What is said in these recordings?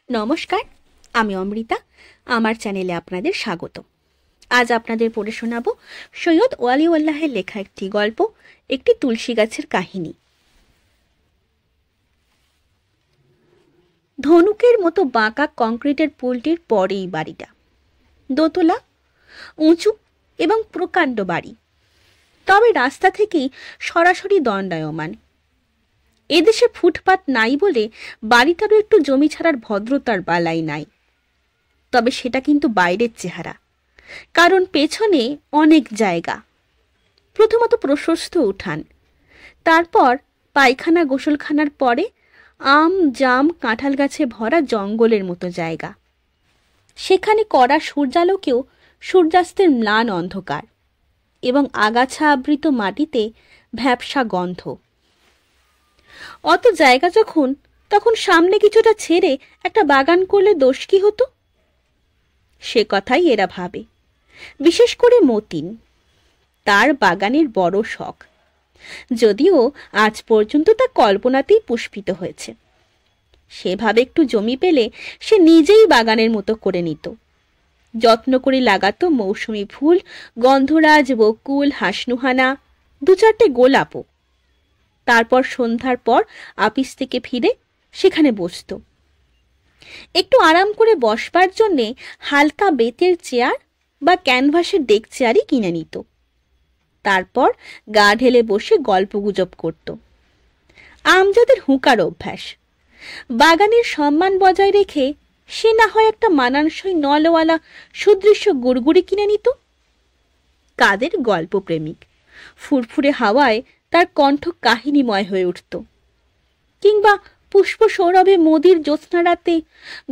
নমস্কার, আমি অমৃতা। আমার চ্যানেলে আপনাদের স্বাগত। আজ আপনাদের পড়ে শোনাব সৈয়দ ওয়ালিউল্লাহের লেখা একটি গল্প, একটি তুলসী গাছের কাহিনী। ধনুকের মতো বাঁকা কংক্রিটের পুলটির পরেই বাড়িটা। দোতলা, উঁচু এবং প্রকাণ্ড বাড়ি, তবে রাস্তা থেকেই সরাসরি দণ্ডায়মান। এদেশে ফুটপাত নাই বলে বাড়িটারও একটু জমি ছাড়ার ভদ্রতার বালাই নাই। তবে সেটা কিন্তু বাইরের চেহারা, কারণ পেছনে অনেক জায়গা। প্রথমত প্রশস্ত উঠান, তারপর পায়খানা গোসলখানার পরে আম জাম কাঁঠাল গাছে ভরা জঙ্গলের মতো জায়গা। সেখানে কড়া সূর্যালোকেও সূর্যাস্তের ম্লান অন্ধকার এবং আগাছা আবৃত মাটিতে ভ্যাপসা গন্ধ। অত জায়গা যখন, তখন সামনে কিছুটা ছেড়ে একটা বাগান করলে দোষ কি হতো? সে কথাই এরা ভাবে, বিশেষ করে মতিন। তার বাগানের বড় শখ, যদিও আজ পর্যন্ত তা কল্পনাতেই পুষ্পিত হয়েছে। সেভাবে একটু জমি পেলে সে নিজেই বাগানের মতো করে নিত। যত্ন করে লাগাতো মৌসুমি ফুল, গন্ধরাজ, বকুল, হাসনুহানা, দু চারটে গোলাপও। তারপর সন্ধ্যার পর আপিস থেকে ফিরে সেখানে বসত। একটু আরাম করে বসবার জন্যে হালকা বেতের চেয়ার বা ক্যানভাসের ডেক চেয়ারই কিনে নিত। তারপর গা ঢেলে বসে গল্পগুজব করত। আমজাদের হুঁকার অভ্যাস। বাগানের সম্মান বজায় রেখে সে না হয় একটা মানানসই নলওয়ালা সুদৃশ্য গুড়গুড়ি কিনে নিত। কাদের গল্পপ্রেমিক, ফুরফুরে হাওয়ায় তার কণ্ঠ কাহিনীময় হয়ে উঠত। কিংবা পুষ্প সৌরভে মোদির জ্যোৎস্না রাতে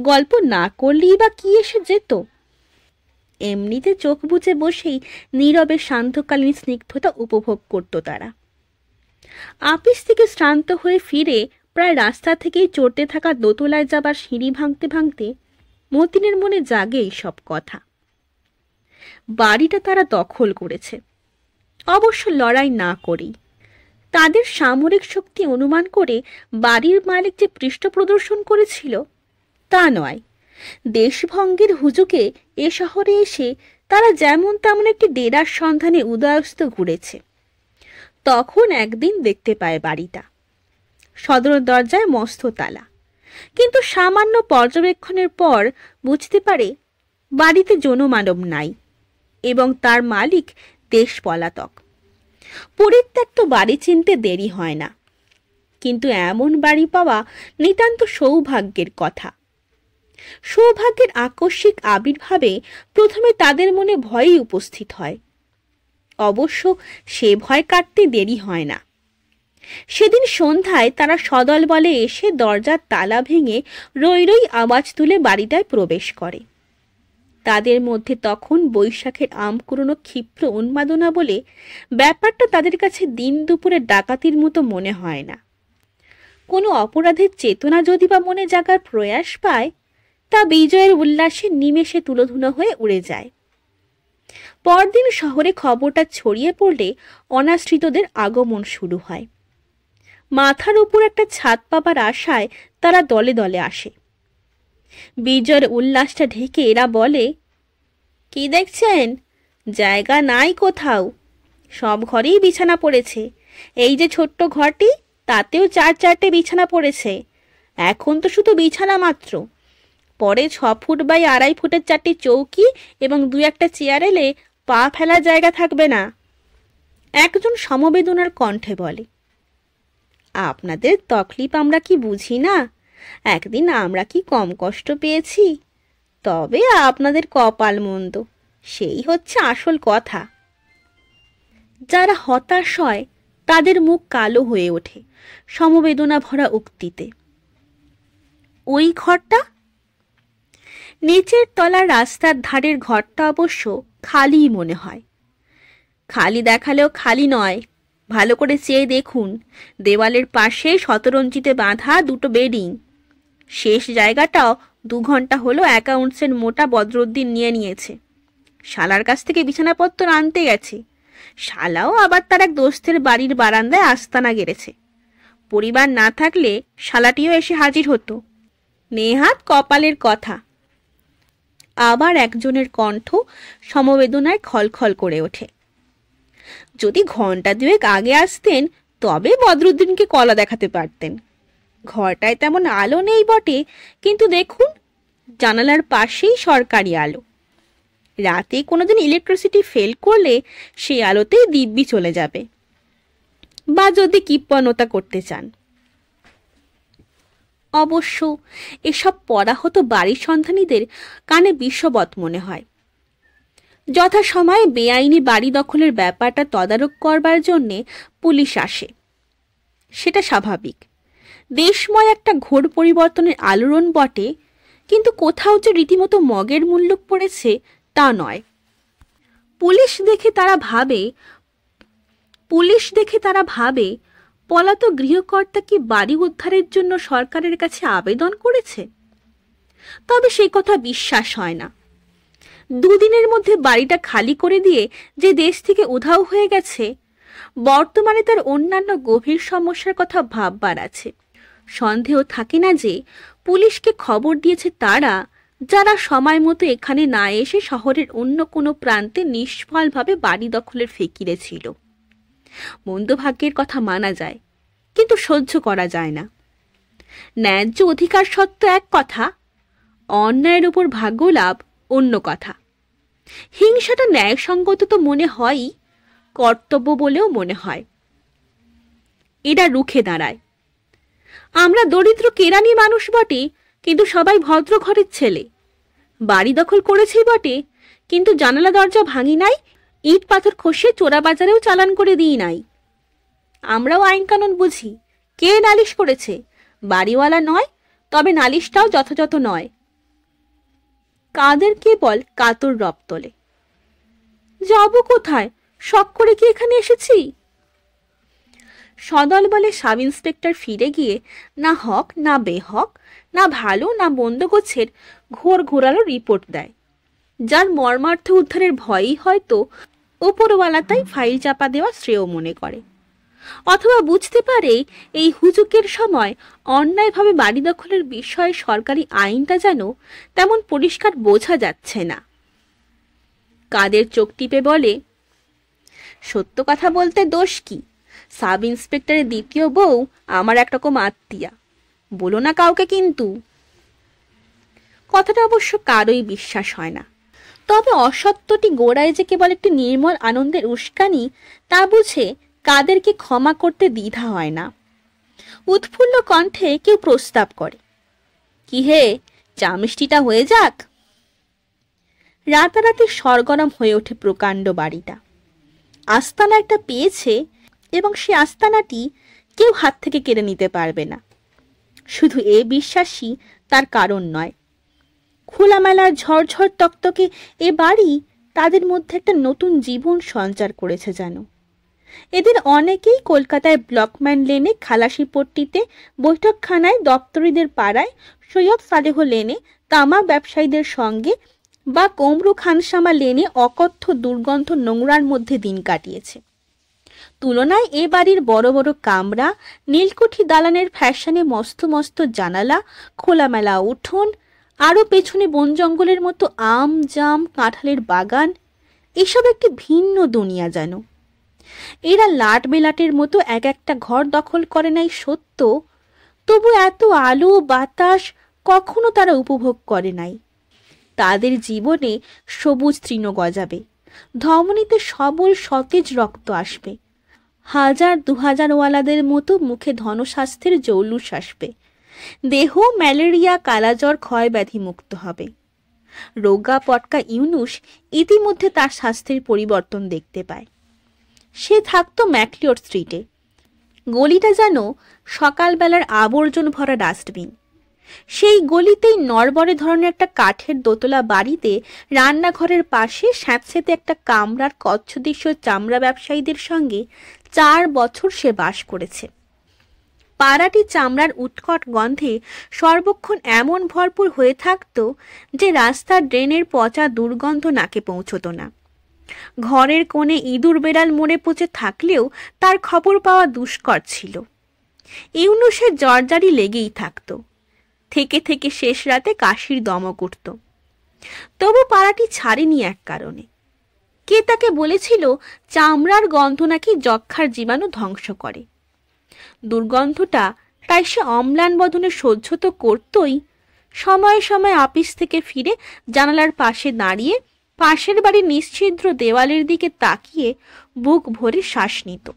গল্প না করলেই বা কি এসে যেত? এমনিতে চোখ বুজে বসেই নীরবে সান্ধ্যকালীন স্নিগ্ধতা উপভোগ করত তারা। আপিস থেকে শ্রান্ত হয়ে ফিরে প্রায় রাস্তা থেকেই চড়তে থাকা দোতলায় যাবার সিঁড়ি ভাঙতে ভাঙতে মতিনের মনে জাগে এই সব কথা। বাড়িটা তারা দখল করেছে, অবশ্য লড়াই না করেই। তাদের সামরিক শক্তি অনুমান করে বাড়ির মালিক যে পৃষ্ঠ প্রদর্শন করেছিল তা নয়। দেশভঙ্গের হুজুকে এ শহরে এসে তারা যেমন তেমন একটি ডেরার সন্ধানে উদয়স্ত ঘুরেছে। তখন একদিন দেখতে পায় বাড়িটা। সদর দরজায় মস্ত তালা, কিন্তু সামান্য পর্যবেক্ষণের পর বুঝতে পারে বাড়িতে জনমানব নাই এবং তার মালিক দেশ পলাতক। পরিত্যক্ত বাড়ি চিনতে দেরি হয় না, কিন্তু এমন বাড়ি পাওয়া নিতান্ত সৌভাগ্যের কথা। সৌভাগ্যের আকস্মিক আবির্ভাবে প্রথমে তাদের মনে ভয়ই উপস্থিত হয়। অবশ্য সে ভয় কাটতে দেরি হয় না। সেদিন সন্ধ্যায় তারা সদল বলে এসে দরজার তালা ভেঙে রই রই আওয়াজ তুলে বাড়িটায় প্রবেশ করে। তাদের মধ্যে তখন বৈশাখের আম কুড়োনো ক্ষিপ্র উন্মাদনা বলে ব্যাপারটা তাদের কাছে দিন দুপুরে ডাকাতির মতো মনে হয় না। কোনো অপরাধের চেতনা যদি বা মনে জাগার প্রয়াস পায়, তা বিজয়ের উল্লাসে নিমেষে তুলোধুনো হয়ে উড়ে যায়। পরদিন শহরে খবরটা ছড়িয়ে পড়লে অনাশ্রিতদের আগমন শুরু হয়। মাথার উপর একটা ছাদ পাবার আশায় তারা দলে দলে আসে। বিজয়ের উল্লাসটা ঢেকে এরা বলে, কি দেখছেন? জায়গা নাই কোথাও, সব ঘরেই বিছানা পড়েছে। এই যে ছোট্ট ঘরটি, তাতেও 4-4টে বিছানা পড়েছে। এখন তো শুধু বিছানা মাত্র, পরে 6 ফুট বাই 2.5 ফুটের 4টি চৌকি এবং 2-1টা চেয়ার এলে পা ফেলার জায়গা থাকবে না। একজন সমবেদনার কণ্ঠে বলে, আপনাদের তকলিফ আমরা কি বুঝি না? একদিন আমরা কি কম কষ্ট পেয়েছি? তবে আপনাদের কপাল মন্দ, সেই হচ্ছে আসল কথা। যারা হতাশ হয় তাদের মুখ কালো হয়ে ওঠে সমবেদনা ভরা উক্তিতে। ওই ঘরটা, নিচের তলার রাস্তার ধারের ঘরটা অবশ্য খালি মনে হয়। খালি দেখালেও খালি নয়, ভালো করে চেয়ে দেখুন। দেওয়ালের পাশে শতরঞ্জিতে বাঁধা 2টো বেডিং। শেষ জায়গাটাও 2 ঘন্টা হলো অ্যাকাউন্টসের মোটা বদরুদ্দিন নিয়েছে। শালার কাছ থেকে বিছানাপত্র আনতে গেছে। শালাও আবার তার এক দোস্তের বাড়ির বারান্দায় আস্তানা গেড়েছে। পরিবার না থাকলে শালাটিও এসে হাজির হতো। নেহাত কপালের কথা। আবার একজনের কণ্ঠ সমবেদনায় খলখল করে ওঠে। যদি ঘন্টা দুয়েক আগে আসতেন তবে বদরুদ্দিনকে কলা দেখাতে পারতেন। ঘরটায় তেমন আলো নেই বটে, কিন্তু দেখুন জানালার পাশেই সরকারি আলো। রাতে কোনোদিন ইলেকট্রিসিটি ফেল করলে সেই আলোতেই দিব্যি চলে যাবে, বা যদি কৃপণতা করতে চান। অবশ্য এসব পড়া হতো বাড়ির সন্ধানীদের কানে বিশ্ববৎ মনে হয়। যথাসময়ে বেআইনি বাড়ি দখলের ব্যাপারটা তদারক করবার জন্যে পুলিশ আসে, সেটা স্বাভাবিক। দেশময় একটা ঘোর পরিবর্তনের আলোড়ন বটে, কিন্তু কোথাও যে রীতিমতো মগের মূল্য পড়েছে তা নয়। পুলিশ দেখে তারা ভাবে পলাতক গৃহকর্তা কি বাড়ি উদ্ধারের জন্য সরকারের কাছে আবেদন করেছে? তবে সেই কথা বিশ্বাস হয় না। দুদিনের মধ্যে বাড়িটা খালি করে দিয়ে যে দেশ থেকে উধাও হয়ে গেছে, বর্তমানে তার অন্যান্য গভীর সমস্যার কথা ভাববার আছে। সন্দেহ থাকে না যে পুলিশকে খবর দিয়েছে তারা, যারা সময় মতো এখানে না এসে শহরের অন্য কোনো প্রান্তে নিষ্ফলভাবে বাড়ি দখলের ফিকিরে ছিল। মন্দ ভাগ্যের কথা মানা যায়, কিন্তু সহ্য করা যায় না। ন্যায্য অধিকার সত্য এক কথা, অন্যায়ের উপর ভাগ্য লাভ অন্য কথা। হিংসাটা ন্যায়সঙ্গত তো মনে হয়ই, কর্তব্য বলেও মনে হয়। এরা রুখে দাঁড়ায়। আমরা দরিদ্র কেরানি মানুষ বটে, কিন্তু সবাই ভদ্র ঘরের ছেলে। বাড়ি দখল করেছি বটে, কিন্তু জানালা দরজা ভাঙি নাই, ইট পাথর খসিয়ে চোরা বাজারেও চালান করে দিই নাই। আমরাও আইন কানুন বুঝি। কে নালিশ করেছে? বাড়িওয়ালা নয়, তবে নালিশটাও যথাযথ নয়। কাদের কেবল কাতর রব তোলে। যাব কোথায়? শখ করে কি এখানে এসেছি? সদল বলে সাব ইন্সপেক্টর ফিরে গিয়ে না হক না বেহক, না ভালো না মন্দ গোছের ঘোর ঘোরালো রিপোর্ট দেয়, যার মর্মার্থ উদ্ধারের ভয়ই হয়তো ওপরওয়ালা তাই ফাইল চাপা দেওয়া শ্রেয় মনে করে। অথবা বুঝতে পারে এই হুজুকের সময় অন্যায়ভাবে বাড়ি দখলের বিষয়ে সরকারি আইনটা যেন তেমন পরিষ্কার বোঝা যাচ্ছে না। কাদের চোখ টিপে বলে, সত্য কথা বলতে দোষ কি? সাব ইন্সপেক্টরের দ্বিতীয় বউ আমার একরকম আত্মীয়া, বলো না কাউকে। কিন্তু কথাটা অবশ্য কারোই বিশ্বাস হয় না। তবে অসত্যটি গোড়ায় যে কেবল একটি নির্মল আনন্দের উস্কানি, তা বুঝে কাদেরকে ক্ষমা করতে দ্বিধা হয় না। উৎফুল্ল কণ্ঠে কেউ প্রস্তাব করে, কি হে, চা মিষ্টিটা হয়ে যাক। রাতারাতি সরগরম হয়ে ওঠে প্রকাণ্ড বাড়িটা। আস্তানা একটা পেয়েছে, এবং সে আস্তানাটি কেউ হাত থেকে কেড়ে নিতে পারবে না। শুধু এ বিশ্বাসই তার কারণ নয়। খোলামেলা ঝরঝর তকতকে এ বাড়ি তাদের মধ্যে একটা নতুন জীবন সঞ্চার করেছে যেন। এদের অনেকেই কলকাতায় ব্লকম্যান লেনে, খালাসিপট্টিতে, বৈঠকখানায়, দপ্তরিদের পাড়ায়, সৈয়দ সালেহ লেনে, তামাক ব্যবসায়ীদের সঙ্গে, বা কমরু খানসামা লেনে অকথ্য দুর্গন্ধ নোংরার মধ্যে দিন কাটিয়েছে। তুলনায় এ বাড়ির বড় বড় কামরা, নীলকুঠি দালানের ফ্যাশনে মস্ত মস্ত জানালা, খোলামেলা উঠোন, আরও পেছনে বন জঙ্গলের মতো আম, জাম, কাঁঠালের বাগান, এসব একটি ভিন্ন দুনিয়া যেন। এরা লাট বেলাটের মতো এক একটা ঘর দখল করে নাই সত্য, তবু এত আলো বাতাস কখনো তারা উপভোগ করে নাই। তাদের জীবনে সবুজ তৃণ গজাবে, ধমনীতে সবল সতেজ রক্ত আসবে, 1000-2000 ওয়ালাদের মতো মুখে ধনস্বাস্থ্যের জৌলুস আসবে, দেহ ম্যালেরিয়া, কালাজ্বর, ক্ষয় ব্যাধি মুক্ত হবে। রোগা পটকা ইউনুস ইতিমধ্যে তার স্বাস্থ্যের পরিবর্তন দেখতে পায়। সে থাকতো ম্যাকলিওর স্ট্রিটে। গলিটা যেন সকালবেলার আবর্জন ভরা ডাস্টবিন। সেই গলিতেই নড়বড়ে ধরনের একটা কাঠের দোতলা বাড়িতে রান্নাঘরের পাশে স্যাঁতসেঁতে একটা কামরার কচ্ছদেশীয় চামড়া ব্যবসায়ীদের সঙ্গে 4 বছর সে বাস করেছে। পাড়াটি চামড়ার উৎকট গন্ধে সর্বক্ষণ এমন ভরপুর হয়ে থাকত যে রাস্তার ড্রেনের পচা দুর্গন্ধ নাকে পৌঁছত না। ঘরের কোণে ইঁদুর বেড়াল মরে পচে থাকলেও তার খবর পাওয়া দুষ্কর ছিল। ইউনুসের জর্জারি লেগেই থাকত। থেকে থেকে শেষ রাতে কাশির দমক উঠত। তবু পাড়াটি ছাড়েনি এক কারণে। কে তাকে বলেছিল চামড়ার গন্ধ নাকি যক্ষার জীবাণু ধ্বংস করে। দুর্গন্ধটা তাই সে অম্লান বদনে সহ্য তো করতই, সময়ে সময়ে অফিস থেকে ফিরে জানালার পাশে দাঁড়িয়ে পাশের বাড়ির নিশ্ছিদ্র দেওয়ালের দিকে তাকিয়ে বুক ভরে শ্বাস নিত।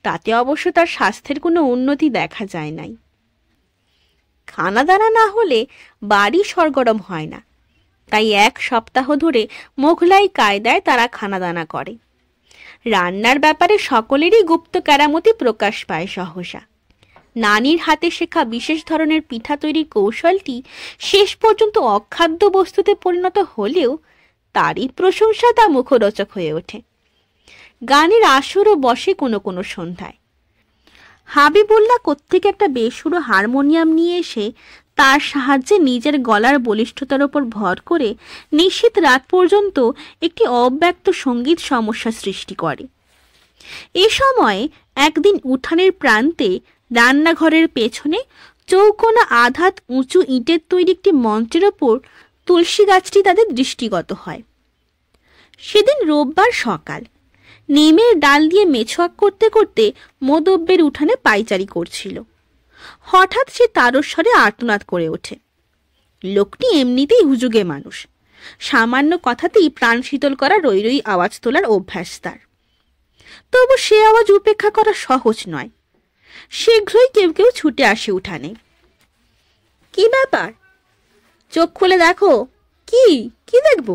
তাতে অবশ্য তার স্বাস্থ্যের কোনো উন্নতি দেখা যায় নাই। খানাদানা না হলে বাড়ি সরগরম হয় না, তাই এক সপ্তাহ ধরে মোগলাই কায়দায় তারা খানাদানা করে। রান্নার ব্যাপারে সকলেরই গুপ্ত কেরামতি প্রকাশ পায় সহসা। নানির হাতে শেখা বিশেষ ধরনের পিঠা তৈরির কৌশলটি শেষ পর্যন্ত অখাদ্য বস্তুতে পরিণত হলেও তারই প্রশংসা তা মুখরোচক হয়ে ওঠে। গানের আসরও বসে কোনো কোনো সন্ধ্যায়। হাবিবুল্লাহ কোত্থেকে একটা বেসুরো হারমোনিয়াম নিয়ে এসে তার সাহায্যে নিজের গলার বলিষ্ঠতার ওপর ভর করে নিশীথ রাত পর্যন্ত একটি অব্যক্ত সঙ্গীত সমস্যা সৃষ্টি করে। এ সময় একদিন উঠানের প্রান্তে রান্নাঘরের পেছনে চৌকোনা আধাত উঁচু ইটের তৈরি একটি মঞ্চের ওপর তুলসী গাছটি তাদের দৃষ্টিগত হয়। সেদিন রোববার সকাল। নিমের ডাল দিয়ে মেছোয়াক করতে করতে মোদব্বের উঠানে পাইচারি করছিল। হঠাৎ সে তারস্বরে আর্তনাদ করে ওঠে। লোকটি এমনিতেই হুজুগে মানুষ, সামান্য কথাতেই প্রাণ শীতল করা রই রই আওয়াজ তোলার অভ্যাস তার। তবু সে আওয়াজ উপেক্ষা করা সহজ নয়। শীঘ্রই কেউ কেউ ছুটে আসে উঠানে। কি ব্যাপার? চোখ খুলে দেখো। কি কি দেখব?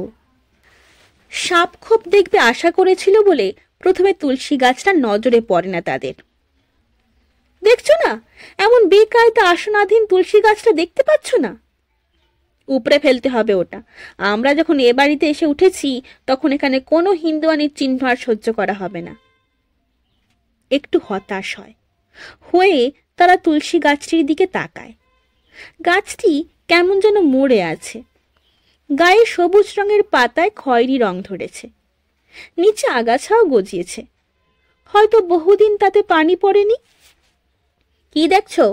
সাপ খোপ দেখবে আশা করেছিল বলে প্রথমে তুলসী গাছটা নজরে পড়ে না তাদের। দেখছো না, এমন বেকায়দা আসনাধীন তুলসী গাছটা দেখতে পাচ্ছ না? উপরে ফেলতে হবে ওটা। আমরা যখন এ বাড়িতে এসে উঠেছি তখন এখানে কোনো হিন্দুয়ানির চিহ্ন আর সহ্য করা হবে না। একটু হতাশ হয়ে তারা তুলসী গাছটির দিকে তাকায়। গাছটি কেমন যেন মরে আছে। গায়ে সবুজ রঙের পাতায় খয়েরি রং ধরেছে, নিচে আগাছাও গজিয়েছে। হয়তো বহুদিন তাতে পানি পড়েনি। কি দেখছো?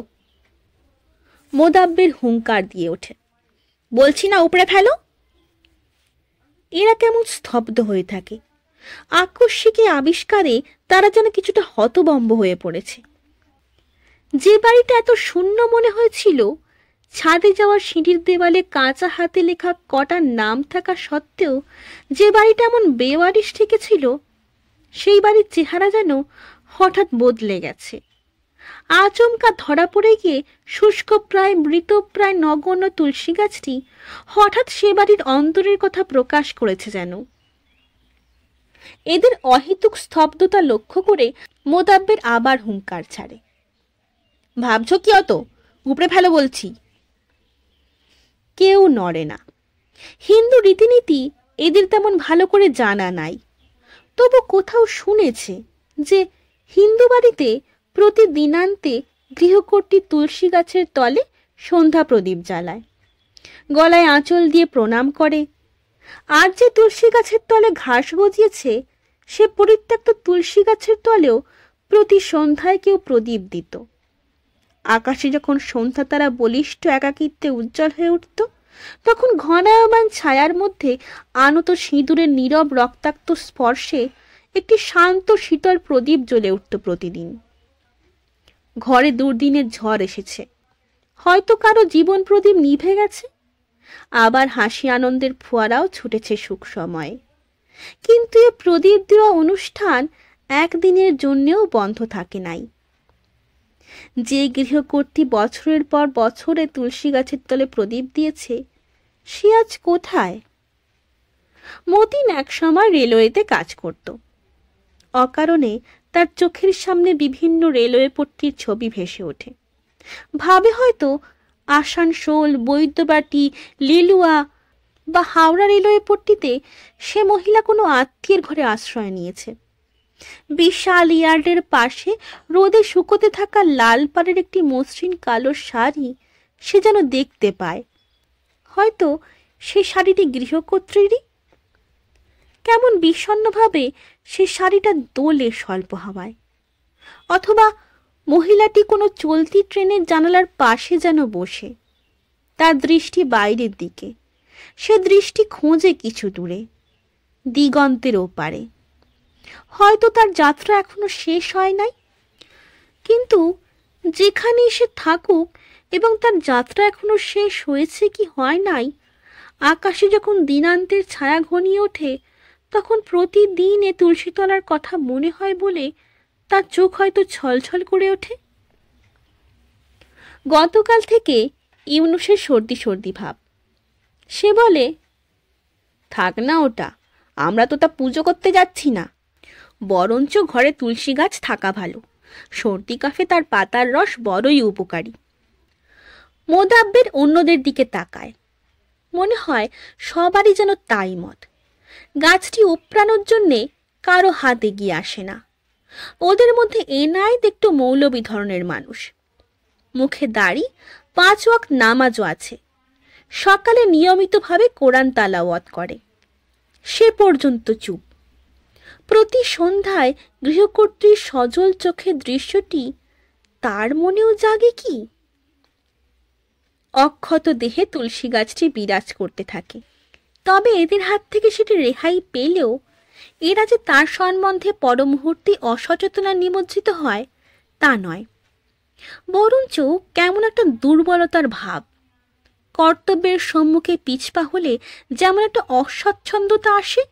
মোদাব্বের হুঙ্কার দিয়ে ওঠে। বলছি না উপরে ফেলো। এরা কেমন স্তব্ধ হয়ে থাকে। আকস্মিক আবিষ্কারে তারা যেন কিছুটা হতবম্ব হয়ে পড়েছে। যে বাড়িটা এত শূন্য মনে হয়েছিল, ছাদে যাওয়ার সিঁড়ির দেওয়ালে কাঁচা হাতে লেখা কটা নাম থাকা সত্ত্বেও যে বাড়িটা এমন বেওয়ারিশ ঠেকেছিল, সেই বাড়ির চেহারা যেন হঠাৎ বদলে গেছে। আচমকা ধরা পড়ে গিয়ে শুষ্ক প্রায় মৃতপ্রায় নগণ্য তুলসী গাছটি হঠাৎ সে বাড়ির অন্তরের কথা প্রকাশ করেছে যেন। এদের অহেতুক স্তব্ধতা লক্ষ্য করে মোদাব্বের আবার হুঙ্কার ছাড়ে। ভাবছ কি অত? উপরে ফেলো বলছি। কেউ নড়ে না। হিন্দু রীতিনীতি এদের তেমন ভালো করে জানা নাই, তবু কোথাও শুনেছে যে হিন্দু বাড়িতে প্রতিদিনান্তে গৃহকর্ত্রী তুলসী গাছের তলে সন্ধ্যা প্রদীপ জ্বালায়, গলায় আঁচল দিয়ে প্রণাম করে। আর যে তুলসী গাছের তলে ঘাস গজিয়েছে, সে পরিত্যক্ত তুলসী গাছের তলেও প্রতি সন্ধ্যায় কেউ প্রদীপ দিত। আকাশে যখন সন্ধ্যা তারা বলিষ্ঠ একাকিত্বে উজ্জ্বল হয়ে উঠত, তখন ঘনায়মান ছায়ার মধ্যে আনত সিঁদুরের নীরব রক্তাক্ত স্পর্শে একটি শান্ত শীতল প্রদীপ জ্বলে উঠত প্রতিদিন। ঘরে দুর্দিনের ঝড় এসেছে, হয়তো কারো জীবন প্রদীপ নিভে গেছে, আবার হাসি আনন্দের ফোয়ারাও ছুটেছে সুখ সময়ে। কিন্তু এ প্রদীপ দেওয়া অনুষ্ঠান একদিনের জন্যেও বন্ধ থাকে নাই। যে গৃহকর্ত্রী বছরের পর বছরে তুলসী গাছের তলে প্রদীপ দিয়েছে, সে আজ কোথায়? মতিন একসময় রেলওয়েতে কাজ করত। অকারণে তার চোখের সামনে বিভিন্ন রেলওয়ে পট্টির ছবি ভেসে ওঠে। ভাবে হয়তো আসানসোল, বৈদ্যবাটি, লিলুয়া বা হাওড়া রেলওয়ে পট্টিতে সে মহিলা কোনো আত্মীয়ের ঘরে আশ্রয় নিয়েছে। বিশাল ইয়ার্ডের পাশে রোদে শুকোতে থাকা লাল পাড়ের একটি মসৃণ কালো শাড়ি সে যেন দেখতে পায়। হয়তো সে শাড়িটি গৃহকর্ত্রীরই। কেমন বিষণ্ণভাবে সে শাড়িটা দোলে স্বল্প হাওয়ায়। অথবা মহিলাটি কোনো চলতি ট্রেনের জানালার পাশে যেন বসে তার দৃষ্টি বাইরের দিকে। সে দৃষ্টি খোঁজে কিছু দূরে, দিগন্তের ওপারে। হয়তো তার যাত্রা এখনো শেষ হয় নাই, কিন্তু যেখানেই সে থাকুক এবং তার যাত্রা এখনো শেষ হয়েছে কি হয় নাই, আকাশে যখন দিনান্তের ছায়া ঘনিয়ে ওঠে তখন প্রতিদিন এ তুলসীতলার কথা মনে হয় বলে তার চোখ হয়তো ছলছল করে ওঠে। গতকাল থেকে ইউনুসের সর্দি সর্দি ভাব। সে বলে, থাক না ওটা, আমরা তো তা পুজো করতে যাচ্ছি না, বরঞ্চ ঘরে তুলসী গাছ থাকা ভালো, সর্দি কাফে তার পাতার রস বড়ই উপকারী। মোদাব্বের অন্যদের দিকে তাকায়, মনে হয় সবারই যেন তাই মত। গাছটি উপড়ানোর জন্যে কারো হাত এগিয়ে আসে না। ওদের মধ্যে এনায়েত একটু মৌলবী ধরনের মানুষ, মুখে দাড়ি, 5 ওয়াক্ত নামাজও আছে, সকালে নিয়মিতভাবে কোরআন তালাওয়াত করে। সে পর্যন্ত চুপ। প্রতি সন্ধ্যায় গৃহকর্ত্রীর সজল চোখের দৃশ্যটি তার মনেও জাগে কি? অক্ষত দেহে তুলসী গাছটি বিরাজ করতে থাকে। তবে এদের হাত থেকে সেটি রেহাই পেলেও এরা যে তার সম্বন্ধে পরমুহূর্তে অসচেতনা নিমজ্জিত হয় তা নয়, বরঞ্চ কেমন একটা দুর্বলতার ভাব। কর্তব্যের সম্মুখে পিছপা হলে যেমন একটা অস্বচ্ছন্দতা আসে,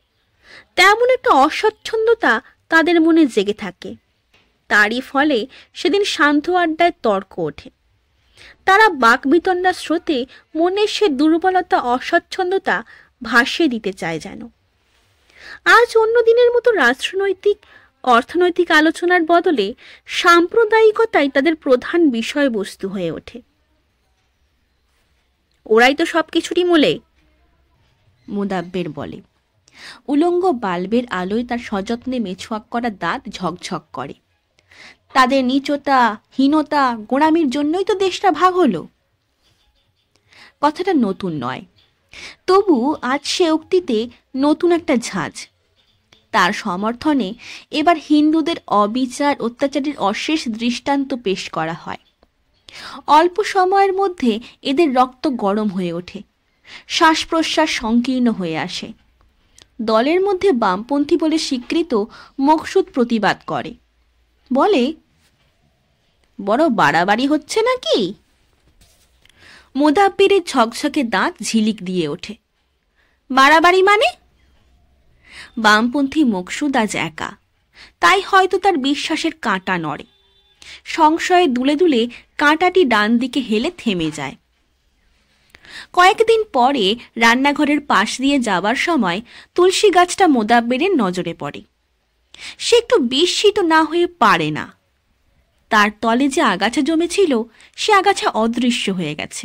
তেমন একটা অস্বচ্ছন্দতা তাদের মনে জেগে থাকে। তারই ফলে সেদিন শান্ত আড্ডায় তর্ক ওঠে। তারা বাকবিতণ্ডার স্রোতে মনের সে দুর্বলতা, অস্বচ্ছন্দতা ভাসিয়ে দিতে চায় যেন। আজ অন্য দিনের মতো রাষ্ট্রনৈতিক, অর্থনৈতিক আলোচনার বদলে সাম্প্রদায়িকতাই তাদের প্রধান বিষয়বস্তু হয়ে ওঠে। ওরাই তো সব কিছুরই মূলে, মোদাব্বের বলে। উলঙ্গ বাল্বের আলোয় তার সযত্নে মেছোয়াক করা দাঁত ঝকঝক করে। তাদের নীচতা, হীনতা, গোঁড়ামির জন্যই তো দেশটা ভাগ হলো। কথাটা নতুন নয়, তবু আজ সে উক্তিতে নতুন একটা ঝাঁজ। তার সমর্থনে এবার হিন্দুদের অবিচার, অত্যাচারের অশেষ দৃষ্টান্ত পেশ করা হয়। অল্প সময়ের মধ্যে এদের রক্ত গরম হয়ে ওঠে, শ্বাস প্রশ্বাস সংকীর্ণ হয়ে আসে। দলের মধ্যে বামপন্থী বলে স্বীকৃত মকসুদ প্রতিবাদ করে, বলে, বড় বাড়াবাড়ি হচ্ছে নাকি? মোদাব্বেরের ঝকঝকে দাঁত ঝিলিক দিয়ে ওঠে। বাড়াবাড়ি মানে? বামপন্থী মকসুদ আজ একা, তাই হয়তো তার বিশ্বাসের কাঁটা নড়ে। সংশয়ে দুলে দুলে কাঁটাটি ডান দিকে হেলে থেমে যায়। কয়েকদিন পরে রান্নাঘরের পাশ দিয়ে যাবার সময় তুলসী গাছটা মোদাব্বেরের নজরে পড়ে। সে একটু বিস্মিত না হয়ে পারে না। তার তলে যে আগাছা জমেছিল সে আগাছা অদৃশ্য হয়ে গেছে।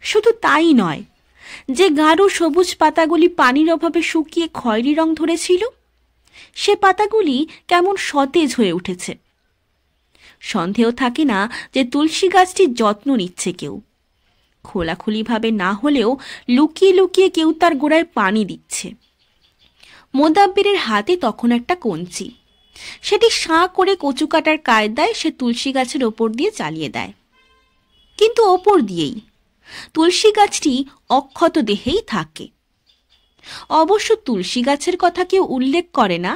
শুধু তাই নয়, যে গাঢ় সবুজ পাতাগুলি পানির অভাবে শুকিয়ে খয়েরি রং ধরেছিল সে পাতাগুলি কেমন সতেজ হয়ে উঠেছে। সন্দেহ থাকে না যে তুলসী গাছটির যত্ন নিচ্ছে কেউ। খোলাখুলিভাবে না হলেও লুকিয়ে লুকিয়ে কেউ তার গোড়ায় পানি দিচ্ছে। মোদাব্বেরের হাতে তখন একটা কঞ্চি, সেটি সাঁ করে কচু কাটার কায়দায় সে তুলসী গাছের ওপর দিয়ে চালিয়ে দেয়। কিন্তু ওপর দিয়েই, তুলসী গাছটি অক্ষত দেহেই থাকে। অবশ্য তুলসী গাছের কথা কেউ উল্লেখ করে না।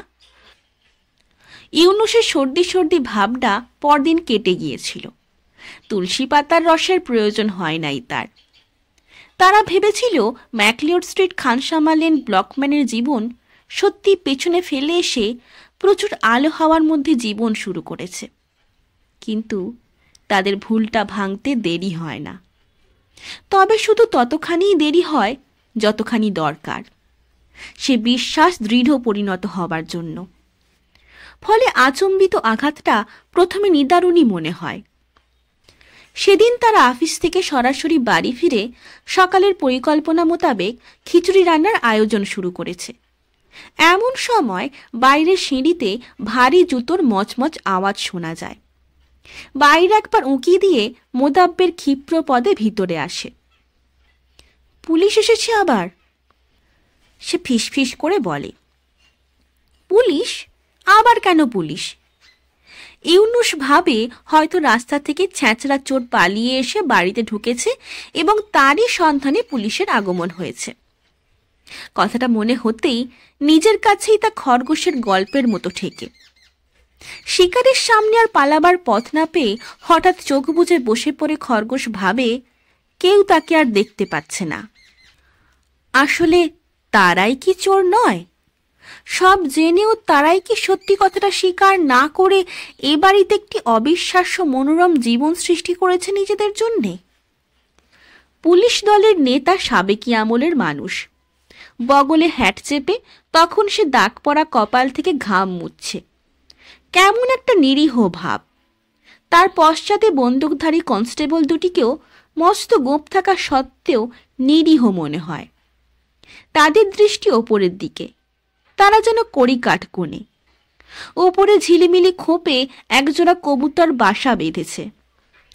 ইউনুসের সর্দি সর্দি ভাবটা পরদিন কেটে গিয়েছিল। তুলসী পাতার রসের প্রয়োজন হয় নাই তার। তারা ভেবেছিল ম্যাকলিওড স্ট্রিট খানসামা লেন ব্লকম্যানের জীবন সত্যি পেছনে ফেলে এসে প্রচুর আলো হাওয়ার মধ্যে জীবন শুরু করেছে। কিন্তু তাদের ভুলটা ভাঙতে দেরি হয় না। তবে শুধু ততখানিই দেরি হয় যতখানি দরকার, সে বিশ্বাস দৃঢ় পরিণত হবার জন্য। ফলে আচম্বিত আঘাতটা প্রথমে নিদারুণই মনে হয়। সেদিন তারা অফিস থেকে সরাসরি বাড়ি ফিরে সকালের পরিকল্পনা মোতাবেক খিচুড়ি রান্নার আয়োজন শুরু করেছে। এমন সময় বাইরের সিঁড়িতে ভারী জুতোর মচমচ আওয়াজ শোনা যায়। বাইরে একবার উঁকি দিয়ে মোদাব্বের ক্ষিপ্র পদে ভিতরে আসে। পুলিশ এসেছে আবার, সে ফিসফিস করে বলে। পুলিশ? আবার কেন পুলিশ? ইউনুস ভাবে হয়তো রাস্তা থেকে ছ্যাঁচড়া চোর পালিয়ে এসে বাড়িতে ঢুকেছে এবং তারই সন্ধানে পুলিশের আগমন হয়েছে। কথাটা মনে হতেই নিজের কাছেই তা খরগোশের গল্পের মতো ঠেকে। শিকারের সামনে আর পালাবার পথ না পেয়ে হঠাৎ চোখ বুজে বসে পড়ে খরগোশ ভাবে কেউ তাকে আর দেখতে পাচ্ছে না। আসলে তারাই কি চোর নয়? সব জেনেও তারাই কি সত্যি কথাটা স্বীকার না করে এ বাড়িতে একটি অবিশ্বাস্য মনোরম জীবন সৃষ্টি করেছে নিজেদের জন্যে? পুলিশ দলের নেতা সাবেকি আমলের মানুষ। বগলে হ্যাট চেপে তখন সে দাগ পড়া কপাল থেকে ঘাম মুছছে। কেমন একটা নিরীহ ভাব। তার পশ্চাতে বন্দুকধারী কনস্টেবল দুটিকেও মস্ত গোঁপ থাকা সত্ত্বেও নিরীহ মনে হয়। তাদের দৃষ্টি ওপরের দিকে, তারা যেন কড়ি কাঠ কোণে। ওপরে ঝিলিমিলি খোপে একজোড়া কবুতর বাসা বেঁধেছে,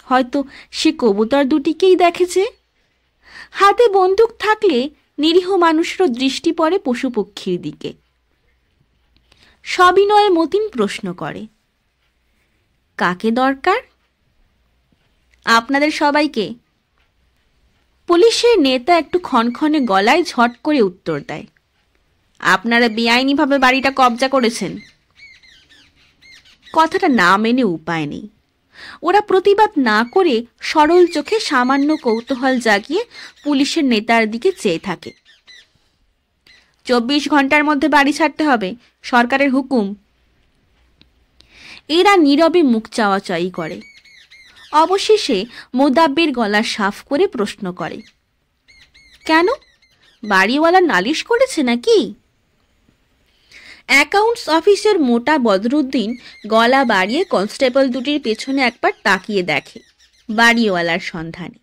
হয়তো সে কবুতর দুটিকেই দেখেছে। হাতে বন্দুক থাকলে নিরীহ মানুষেরও দৃষ্টি পড়ে পশুপক্ষীর দিকে। সবিনয়ে মতিন প্রশ্ন করে, কাকে দরকার? আপনাদের সবাইকে। পুলিশের নেতা একটু ক্ষণক্ষণে গলায় ঝট করে উত্তর দেয়, আপনারা বেআইনিভাবে বাড়িটা কবজা করেছেন। কথাটা না মেনে উপায় নেই। ওরা প্রতিবাদ না করে সরল চোখে সামান্য কৌতূহল জাগিয়ে পুলিশের নেতার দিকে চেয়ে থাকে। 24 ঘন্টার মধ্যে বাড়ি ছাড়তে হবে, সরকারের হুকুম। এরা নীরবে মুখ চাওয়াচাই করে। অবশেষে মোদাব্বির গলা সাফ করে প্রশ্ন করে, কেন, বাড়িওয়ালা নালিশ করেছে নাকি? অ্যাকাউন্টস অফিসের মোটা বদরুদ্দিন গলা বাড়িয়ে কনস্টেবল দুটির পেছনে একবার তাকিয়ে দেখে বাড়িওয়ালার সন্ধানে।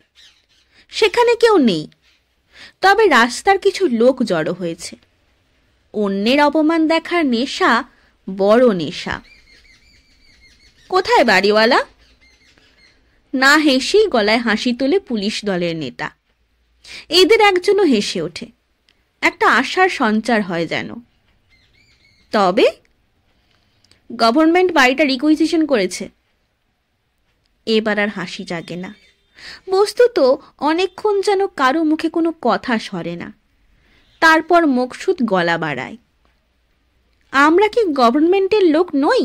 সেখানে কেউ নেই, তবে রাস্তার কিছু লোক জড়ো হয়েছে। অন্যের অপমান দেখার নেশা বড় নেশা। কোথায় বাড়িওয়ালা? না হেসেই গলায় হাসি তোলে পুলিশ দলের নেতা। এদের একজনও হেসে ওঠে, একটা আশার সঞ্চার হয় যেন। তবে গভর্নমেন্ট বাড়িটা রিকুইজিশন করেছে। এবার আর হাসি জাগে না। বস্তুত অনেকক্ষণ যেন কারো মুখে কোনো কথা সরে না। তারপর মকসুদ গলা বাড়ায়, আমরা কি গভর্নমেন্টের লোক নই?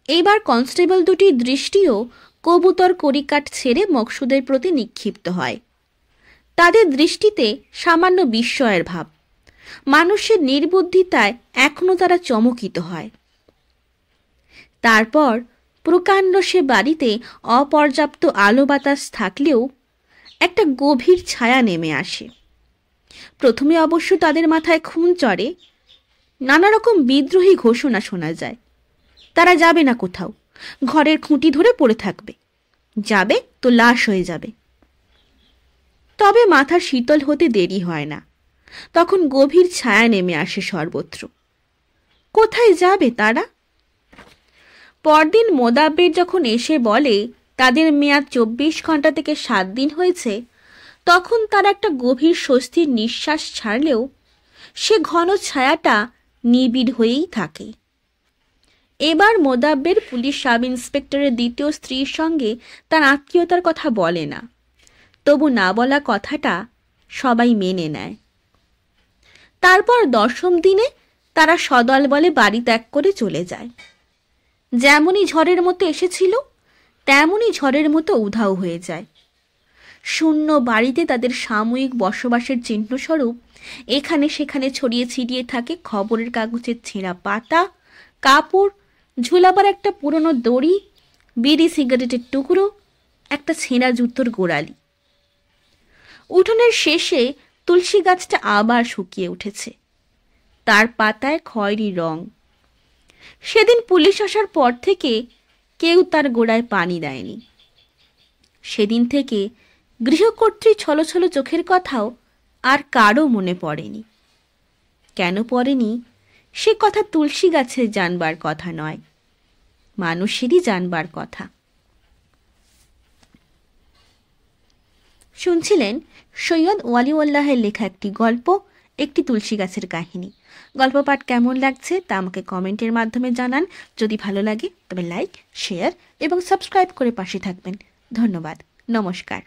এবার কনস্টেবল দুটির দৃষ্টিও কবুতর কড়িকাঠ ছেড়ে মকসুদের প্রতি নিক্ষিপ্ত হয়। তাদের দৃষ্টিতে সামান্য বিস্ময়ের ভাব। মানুষের নির্বুদ্ধিতায় এখনো তারা চমকিত হয়। তারপর প্রকাণ্ড সে বাড়িতে অপর্যাপ্ত আলো বাতাস থাকলেও একটা গভীর ছায়া নেমে আসে। প্রথমে অবশ্য তাদের মাথায় খুন চড়ে, নানা রকম বিদ্রোহী ঘোষণা শোনা যায়। তারা যাবে না কোথাও, ঘরের খুঁটি ধরে পড়ে থাকবে, যাবে তো লাশ হয়ে যাবে। তবে মাথা শীতল হতে দেরি হয় না, তখন গভীর ছায়া নেমে আসে সর্বত্র। কোথায় যাবে তারা? পরদিন মোদাব্বির যখন এসে বলে তাদের মেয়াদ 24 ঘন্টা থেকে 7 দিন হয়েছে, তখন তারা একটা গভীর স্বস্তির নিঃশ্বাস ছাড়লেও সে ঘন ছায়াটা নিবিড় হয়েই থাকে। এবার মোদাব্বির পুলিশ সাব ইন্সপেক্টরের দ্বিতীয় স্ত্রীর সঙ্গে তার আত্মীয়তার কথা বলে না, তবু না বলা কথাটা সবাই মেনে নেয়। তারপর 10ম দিনে তারা সদল বলে বাড়ি ত্যাগ করে চলে যায়। যেমনই ঝড়ের মতো এসেছিল তেমনই ঝড়ের মতো উধাও হয়ে যায়। শূন্য বাড়িতে তাদের সাময়িক বসবাসের চিহ্নস্বরূপ এখানে সেখানে ছড়িয়ে ছিটিয়ে থাকে খবরের কাগজের ছেঁড়া পাতা, কাপড়, ঝুলাবার একটা পুরনো দড়ি, বিড়ি সিগারেটের টুকরো, একটা ছেঁড়া জুতোর গোড়ালি। উঠোনের শেষে তুলসী গাছটা আবার শুকিয়ে উঠেছে, তার পাতায় খয়েরি রং। সেদিন পুলিশ আসার পর থেকে কেউ তার গোড়ায় পানি দেয়নি। সেদিন থেকে গৃহকর্ত্রী ছলছল চোখের কথাও আর কারও মনে পড়েনি। কেন পড়েনি সে কথা তুলসী গাছের জানবার কথা নয়, মানুষেরই জানবার কথা। শুনছিলেন সৈয়দ ওয়ালিউল্লাহের লেখা একটি গল্প, একটি তুলসী গাছের কাহিনী। গল্প পাঠ কেমন লাগছে তা আমাকে কমেন্টের মাধ্যমে জানান। যদি ভালো লাগে তবে লাইক, শেয়ার এবং সাবস্ক্রাইব করে পাশে থাকবেন। ধন্যবাদ। নমস্কার।